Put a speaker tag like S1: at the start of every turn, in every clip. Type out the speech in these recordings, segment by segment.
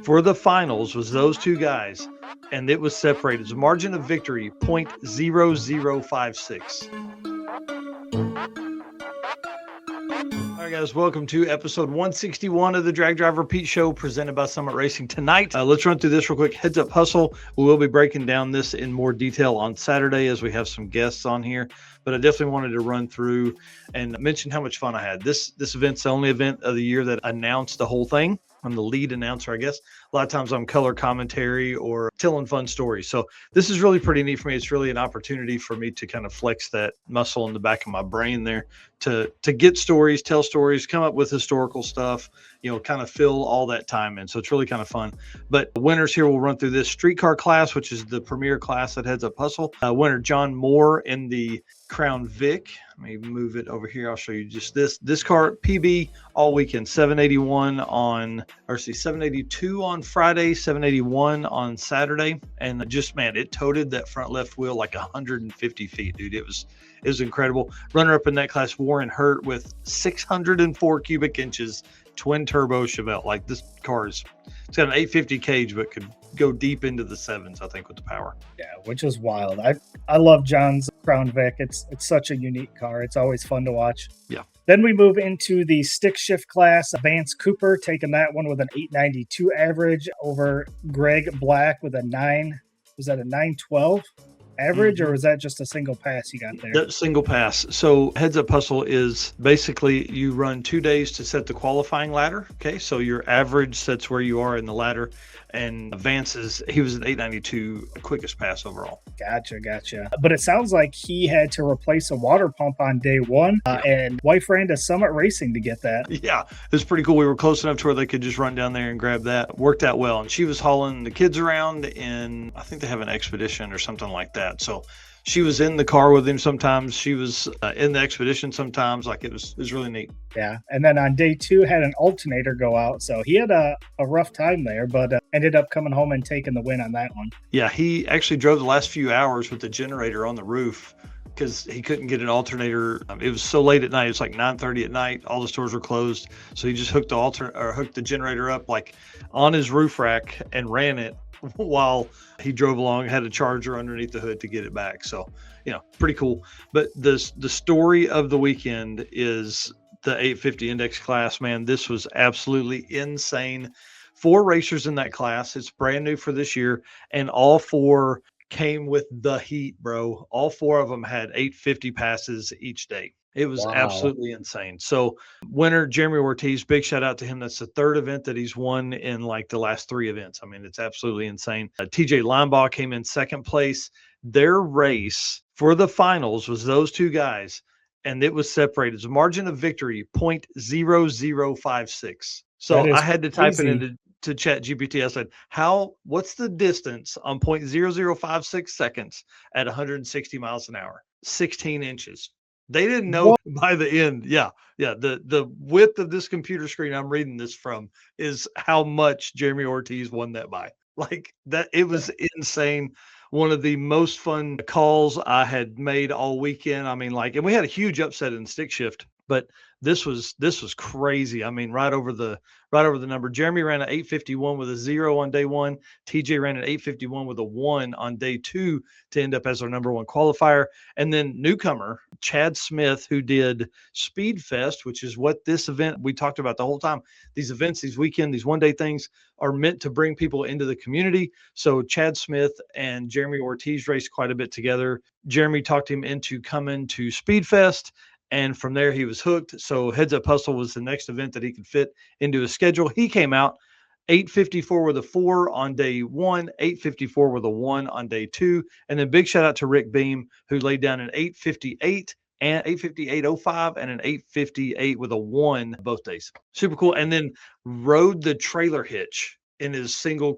S1: for the finals was those two guys, and it was separated. It's a margin of victory, 0.0056. All right, guys, welcome to episode 161 of the Drag Driver Pete Show, presented by Summit Racing. Tonight, let's run through this real quick. Heads up hustle. We will be breaking down this in more detail on Saturday as we have some guests on here. But I definitely wanted to run through and mention how much fun I had. This event's the only event of the year that announced the whole thing. I'm the lead announcer, I guess. A lot of times I'm color commentary or telling fun stories. So this is really pretty neat for me. It's really an opportunity for me to kind of flex that muscle in the back of my brain there to get stories, tell stories, come up with historical stuff, you know, kind of fill all that time in. So it's really kind of fun. But the winners here will run through this streetcar class, which is the premier class at Heads Up Hustle. Winner John Moore in the Crown Vic. Let me move it over here. I'll show you just this car, PB all weekend, 782 on Friday, 781 on Saturday. And just, man, it toted that front left wheel like 150 feet, dude. It was incredible. Runner up in that class, Warren Hurt, with 604 cubic inches, twin turbo Chevelle. Like, this car it's got an 850 cage, but could go deep into the sevens, I think, with the power.
S2: Yeah, which is wild. I love John's Crown Vic. It's such a unique car. It's always fun to watch.
S1: Yeah.
S2: Then we move into the stick shift class. Vance Cooper taking that one with an 892 average over Greg Black with a 912 average, or was that just a single pass you got there?
S1: That single pass. So Heads Up Hustle is basically you run 2 days to set the qualifying ladder. Okay, so your average sets where you are in the ladder, and Vance's, he was an 892 quickest pass overall.
S2: Gotcha. But it sounds like he had to replace a water pump on day one, and wife ran to Summit Racing to get that.
S1: Yeah, it was pretty cool. We were close enough to where they could just run down there and grab that. Worked out well. And she was hauling the kids around in, I think they have an expedition or something like that. So she was in the car with him sometimes. She was in the expedition sometimes. Like, it was really neat.
S2: Yeah. And then on day two, had an alternator go out. So he had a rough time there, but ended up coming home and taking the win on that one.
S1: Yeah, he actually drove the last few hours with the generator on the roof because he couldn't get an alternator. It was so late at night. It's like 9:30 at night. All the stores were closed. So he just hooked the generator up like on his roof rack and ran it while he drove along, had a charger underneath the hood to get it back. So, you know, pretty cool. But the story of the weekend is the 850 index class. Man, this was absolutely insane. 4 racers in that class. It's brand new for this year, and all 4 came with the heat, bro. All 4 of them had 850 passes each day. It was absolutely insane. So winner, Jeremy Ortiz, big shout out to him. That's the 3rd event that he's won in like the last 3 events. I mean, it's absolutely insane. TJ Linebaugh came in 2nd place. Their race for the finals was those 2 guys, and it was separated. It's a margin of victory, 0.0056. So I had to type it into Chat GPT. I said, what's the distance on 0.0056 seconds at 160 miles an hour? 16 inches. They didn't know by the end. Yeah. The width of this computer screen I'm reading this from is how much Jeremy Ortiz won that by. Like that, it was insane. One of the most fun calls I had made all weekend. I mean, like, and we had a huge upset in stick shift, but this was crazy. I mean, right over the number. Jeremy ran an 851 with a 0 on day 1. TJ ran an 851 with a 1 on day 2 to end up as our number 1 qualifier. And then newcomer Chad Smith, who did Speed Fest, which is what this event we talked about the whole time. These events, these weekend, these one-day things are meant to bring people into the community. So Chad Smith and Jeremy Ortiz raced quite a bit together. Jeremy talked him into coming to Speed Fest, and from there he was hooked. So Heads Up Hustle was the next event that he could fit into his schedule. He came out 854 with a 4 on day 1, 854 with a 1 on day 2. And then big shout out to Rick Beam, who laid down an 858 and 858.05 and an 858 with a 1 both days. Super cool. And then rode the trailer hitch in his single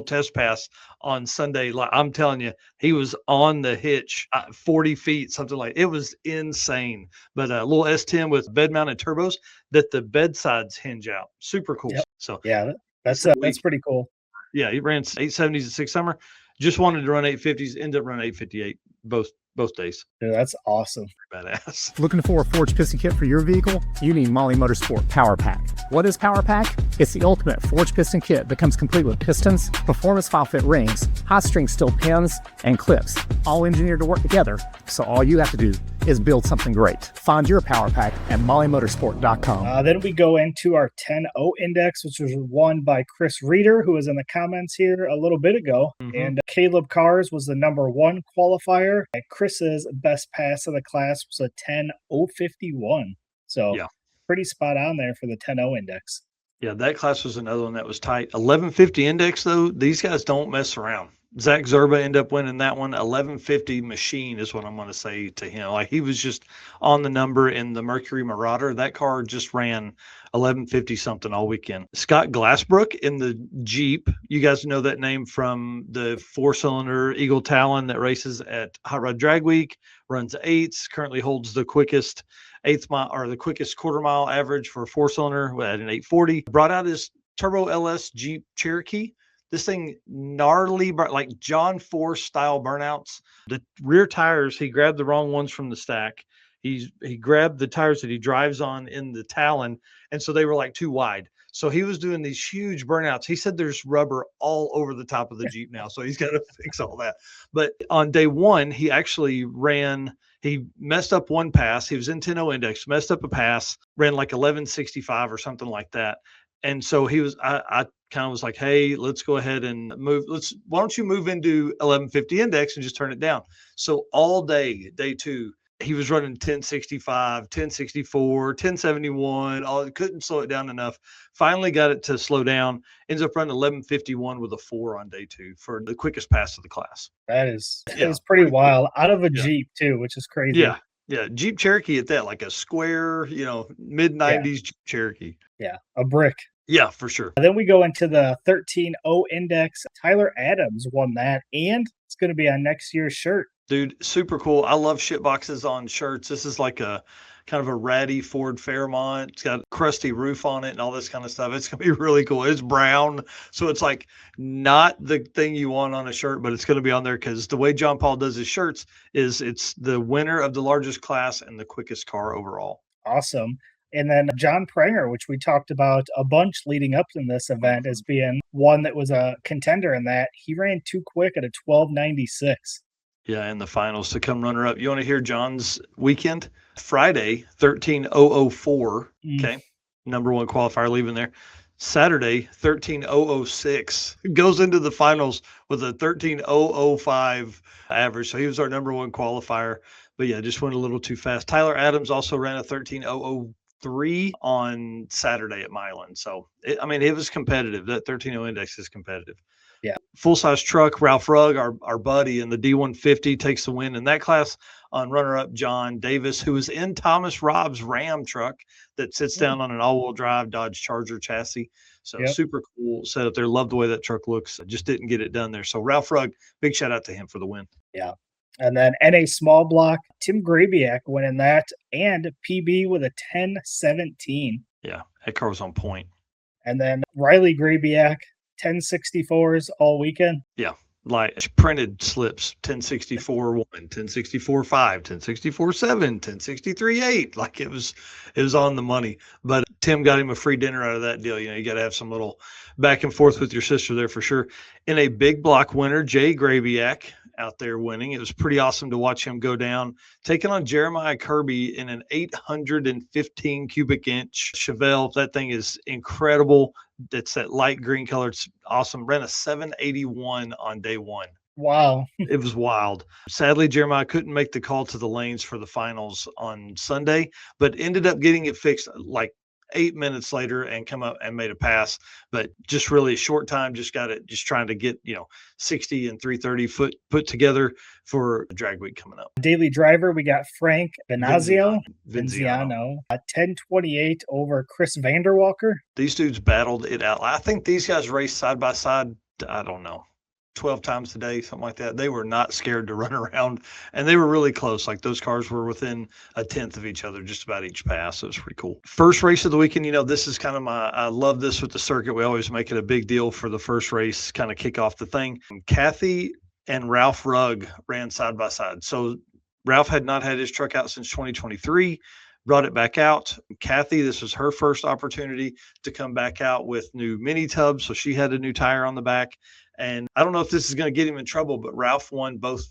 S1: test pass on Sunday. Like, I'm telling you, he was on the hitch 40 feet, something like it. Was insane. But a little S10 with bed mounted turbos that the bed sides hinge out. Super cool.
S2: Yep.
S1: So
S2: yeah, that's pretty cool.
S1: Yeah, he ran 870s at 6 Summer. Just wanted to run 850s, ended up running 858 both both days.
S2: Dude, that's awesome.
S1: Badass.
S3: Looking for a forged piston kit for your vehicle? You need Molly Motorsport Power Pack. What is Power Pack? It's the ultimate forged piston kit that comes complete with pistons, performance file fit rings, hot string steel pins, and clips, all engineered to work together. So all you have to do is build something great. Find your Power Pack at mollymotorsport.com.
S2: Then we go into our 10-0 index, which was won by Chris Reeder, who was in the comments here a little bit ago. And Caleb Cars was the number 1 qualifier. And Chris's best pass of the class was a 10-051. So
S1: yeah,
S2: pretty spot on there for the 10-0 index.
S1: Yeah, that class was another one that was tight. 1150 index, though, these guys don't mess around. Zack Zerba ended up winning that one. 1150 machine is what I'm going to say to him. Like, he was just on the number in the Mercury Marauder. That car just ran 1150 something all weekend. Scott Glassbrook in the Jeep. You guys know that name from the 4-cylinder Eagle Talon that races at Hot Rod Drag Week, runs 8s, currently holds the quickest 8th mile or the quickest quarter mile average for a 4-cylinder at an 840. Brought out his Turbo LS Jeep Cherokee. This thing gnarly, like John Force style burnouts. The rear tires, he grabbed the wrong ones from the stack. He grabbed the tires that he drives on in the Talon, and so they were like too wide. So he was doing these huge burnouts. He said there's rubber all over the top of the Jeep now, so he's got to fix all that. But on day one, he actually he messed up one pass. He was in 10-0 index, messed up a pass, ran like 1165 or something like that. And so I kind of was like, hey, let's go ahead and move. Why don't you move into 1150 index and just turn it down? So all day 2, he was running 1065, 1064, 1071. Couldn't slow it down enough. Finally got it to slow down. Ends up running 1151 with a 4 on day 2 for the quickest pass of the class.
S2: That is pretty wild. Out of a Jeep too, which is crazy.
S1: Yeah. Jeep Cherokee at that, like a square, mid-90s Jeep Cherokee.
S2: Yeah, a brick.
S1: Yeah, for sure.
S2: Then we go into the 13-0 index. Tyler Adams won that, and it's going to be on next year's shirt.
S1: Dude, super cool. I love shit boxes on shirts. This is like a kind of a ratty Ford Fairmont. It's got a crusty roof on it and all this kind of stuff. It's going to be really cool. It's brown, so it's like not the thing you want on a shirt, but it's going to be on there because the way John Paul does his shirts is it's the winner of the largest class and the quickest car overall.
S2: Awesome. And then John Prenger, which we talked about a bunch leading up in this event as being one that was a contender in that. He ran too quick at a 1296.
S1: Yeah, in the finals to come runner up. You want to hear John's weekend? Friday, 13004. Okay. Number 1 qualifier leaving there. Saturday, 13006. Goes into the finals with a 13005 average. So he was our number 1 qualifier. But yeah, just went a little too fast. Tyler Adams also ran a 13003 on Saturday at Milan. So, it was competitive. That 13-0 index is competitive.
S2: Yeah.
S1: Full-size truck, Ralph Rugg, our buddy in the D150, takes the win in that class on runner-up John Davis, who was in Thomas Robb's Ram truck that sits down on an all-wheel drive Dodge Charger chassis. So super cool setup there. Love the way that truck looks. Just didn't get it done there. So Ralph Rugg, big shout out to him for the win.
S2: Yeah. And then NA small block, Tim Graiac winning that, and PB with a 1017.
S1: Yeah, that car was on point.
S2: And then Riley Graiac, 1064s all weekend.
S1: Yeah, like printed slips, 1064 1, 1064 5, 1064 7, 1063 8. Like it was on the money. But Tim got him a free dinner out of that deal. You got to have some little back and forth with your sister there for sure. In a big block winner, Jay Graiac out there winning. It was pretty awesome to watch him go down, taking on Jeremiah Kirby in an 815 cubic inch Chevelle. That thing is incredible. It's that light green color. It's awesome. Ran a 781 on day 1.
S2: Wow.
S1: It was wild. Sadly, Jeremiah couldn't make the call to the lanes for the finals on Sunday, but ended up getting it fixed like 8 minutes later and come up and made a pass. But just really a short time, just trying to get 60 and 330 foot put together for drag week coming up.
S2: Daily driver, we got Frank Benazio, a 1028 over Chris Vanderwalker.
S1: These dudes battled it out. I think these guys raced side by side, I don't know, 12 times a day, something like that. They were not scared to run around, and they were really close. Like those cars were within a tenth of each other, just about each pass. So it was pretty cool. First race of the weekend, this is kind of I love this with the circuit. We always make it a big deal for the first race, kind of kick off the thing. Kathy and Ralph Rugg ran side by side. So Ralph had not had his truck out since 2023, brought it back out. Kathy, this was her first opportunity to come back out with new mini tubs. So she had a new tire on the back. And I don't know if this is going to get him in trouble, but Ralph won both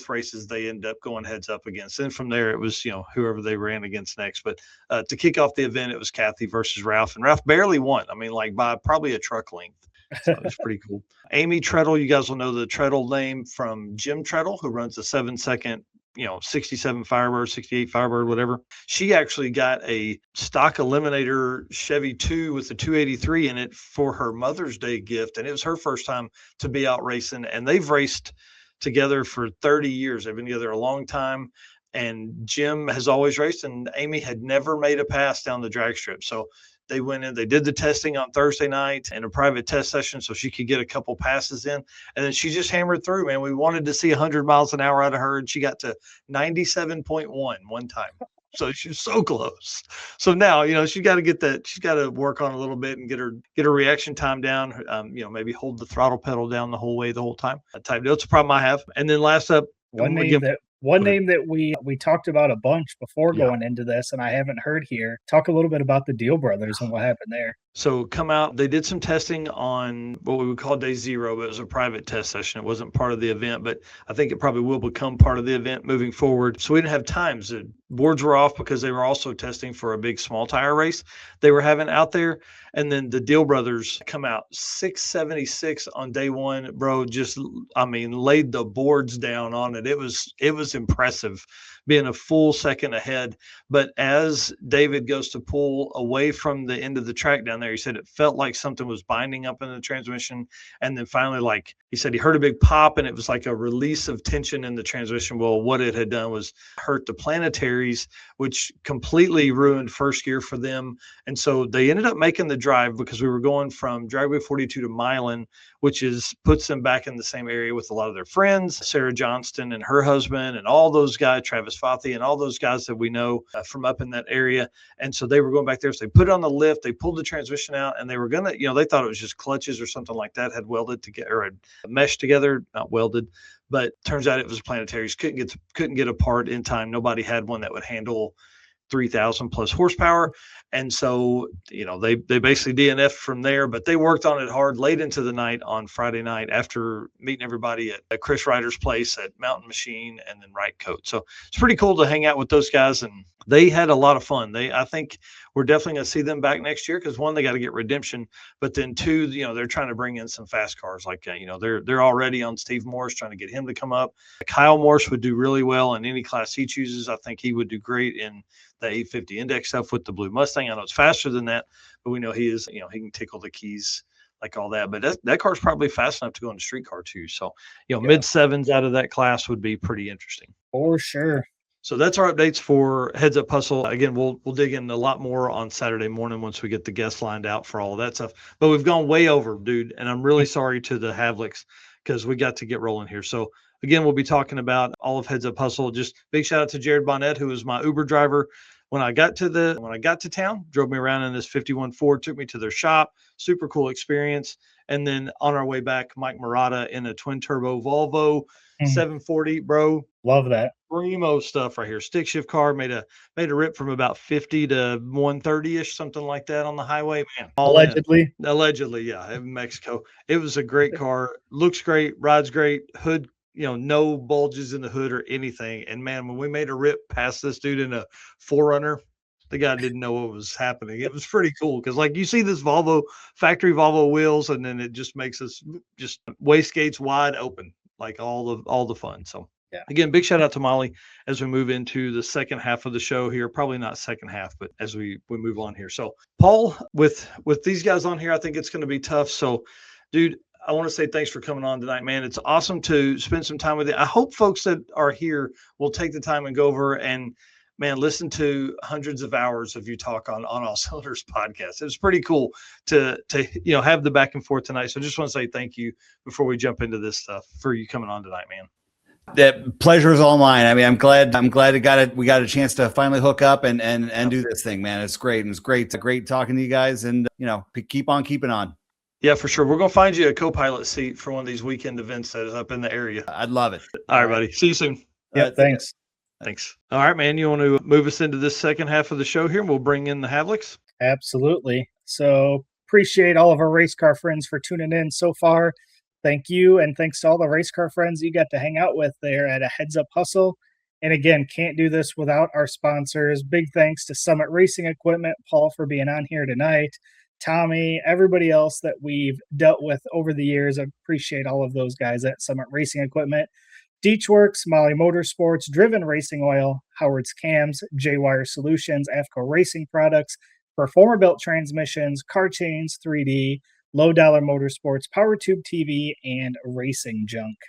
S1: races. They ended up going heads up against. And from there, it was, whoever they ran against next. But to kick off the event, it was Kathy versus Ralph. And Ralph barely won. I mean, like by probably a truck length. So it was pretty cool. Amy Treddle, you guys will know the Treddle name from Jim Treddle, who runs a 7-second 67 Firebird, 68 Firebird, whatever. She actually got a stock Eliminator Chevy 2 with the 283 in it for her Mother's Day gift. And it was her first time to be out racing. And they've raced together for 30 years. They've been together a long time. And Jim has always raced, and Amy had never made a pass down the drag strip. So they went in, they did the testing on Thursday night in a private test session so she could get a couple passes in. And then she just hammered through, man. We wanted to see 100 miles an hour out of her, and she got to 97.1 one time. So she's so close. So now, she's got to get that. She's got to work on a little bit and get her reaction time down. Maybe hold the throttle pedal down the whole time. That type deal. It's a problem I have. And then last up,
S2: One name that we talked about a bunch before going into this, and I haven't heard here. Talk a little bit about the Deal Brothers and what happened there.
S1: So come out, they did some testing on what we would call day 0, but it was a private test session. It wasn't part of the event, but I think it probably will become part of the event moving forward. So we didn't have times. The boards were off because they were also testing for a big small tire race they were having out there. And then the Deal Brothers come out 676 on day 1, bro. Just, laid the boards down on it. It was impressive, being a full second ahead. But as David goes to pull away from the end of the track down there, he said it felt like something was binding up in the transmission. And then finally, like he said, he heard a big pop, and it was like a release of tension in the transmission. Well, what it had done was hurt the planetaries, which completely ruined first gear for them. And so they ended up making the drive, because we were going from Dragway 42 to Milan, which puts them back in the same area with a lot of their friends, Sarah Johnston and her husband, and all those guys, Travis Fathi, and all those guys that we know from up in that area. And so they were going back there. So they put it on the lift, they pulled the transmission out, and they were going to, they thought it was just clutches or something like that had welded together, or had meshed together, not welded. But turns out it was planetaries. Couldn't get a part in time. Nobody had one that would handle 3,000 plus horsepower. And so, they basically DNF'd from there, but they worked on it hard late into the night on Friday night after meeting everybody at Chris Ryder's place at Mountain Machine and then Right Coat. So it's pretty cool to hang out with those guys, and they had a lot of fun. I think we're definitely going to see them back next year, because 1, they got to get redemption, but then 2, they're trying to bring in some fast cars. Like, they're already on Steve Morris, trying to get him to come up. Kyle Morse would do really well in any class he chooses. I think he would do great in the 850 index stuff with the blue Mustang. I know it's faster than that, but we know he is, he can tickle the keys, like all that. But that car's probably fast enough to go in a street car too. So, mid 7s out of that class would be pretty interesting.
S2: For sure.
S1: So that's our updates for Heads Up Hustle. Again, we'll dig in a lot more on Saturday morning once we get the guests lined out for all of that stuff. But we've gone way over, dude. And I'm really sorry to the HAVLIK'S, because we got to get rolling here. So again, we'll be talking about all of Heads Up Hustle. Just big shout out to Jared Bonnet, who was my Uber driver when I got to town, drove me around in this 51 Ford, took me to their shop. Super cool experience. And then on our way back, Mike Marauder in a twin turbo Volvo 740, bro.
S2: Love that.
S1: Primo stuff right here. Stick shift car, made a rip from about 50 to 130-ish, something like that on the highway. Man,
S2: Allegedly,
S1: yeah, in Mexico. It was a great car. Looks great, rides great, hood, no bulges in the hood or anything. And man, when we made a rip past this dude in a 4Runner, the guy didn't know what was happening. It was pretty cool, because like you see this factory Volvo wheels, and then it just makes us just wastegates wide open, like all the fun. So
S2: yeah.
S1: Again, big shout out to Molly as we move into the second half of the show here. Probably not second half, but as we move on here. So Paul, with these guys on here, I think it's going to be tough. So dude, I want to say thanks for coming on tonight, man. It's awesome to spend some time with you. I hope folks that are here will take the time and go over and, man, listen to hundreds of hours of you talk on All Cylinders podcast. It was pretty cool to have the back and forth tonight. So I just want to say thank you before we jump into this stuff for you coming on tonight, man.
S4: The pleasure is all mine. I mean, I'm glad we got a chance to finally hook up and do this thing, man. It's great. And it's great talking to you guys, and keep on keeping on.
S1: Yeah, for sure. We're going to find you a co-pilot seat for one of these weekend events that is up in the area.
S4: I'd love it.
S1: All right, buddy. See you soon.
S2: Yeah, thanks.
S1: Thanks. All right, man. You want to move us into this second half of the show here, and we'll bring in the HAVLIK'S?
S2: Absolutely. So appreciate all of our race car friends for tuning in so far. Thank you. And thanks to all the race car friends you got to hang out with there at a Heads Up Hustle. And again, can't do this without our sponsors. Big thanks to Summit Racing Equipment, Paul, for being on here tonight. Tommy, everybody else that we've dealt with over the years. I appreciate all of those guys at Summit Racing Equipment. Deechworks, Molly Motorsports, Driven Racing Oil, Howard's Cams, J-Wire Solutions, AFCO Racing Products, Performer Built Transmissions, Car Chains 3D, Low Dollar Motorsports, Power Tube TV, and Racing Junk.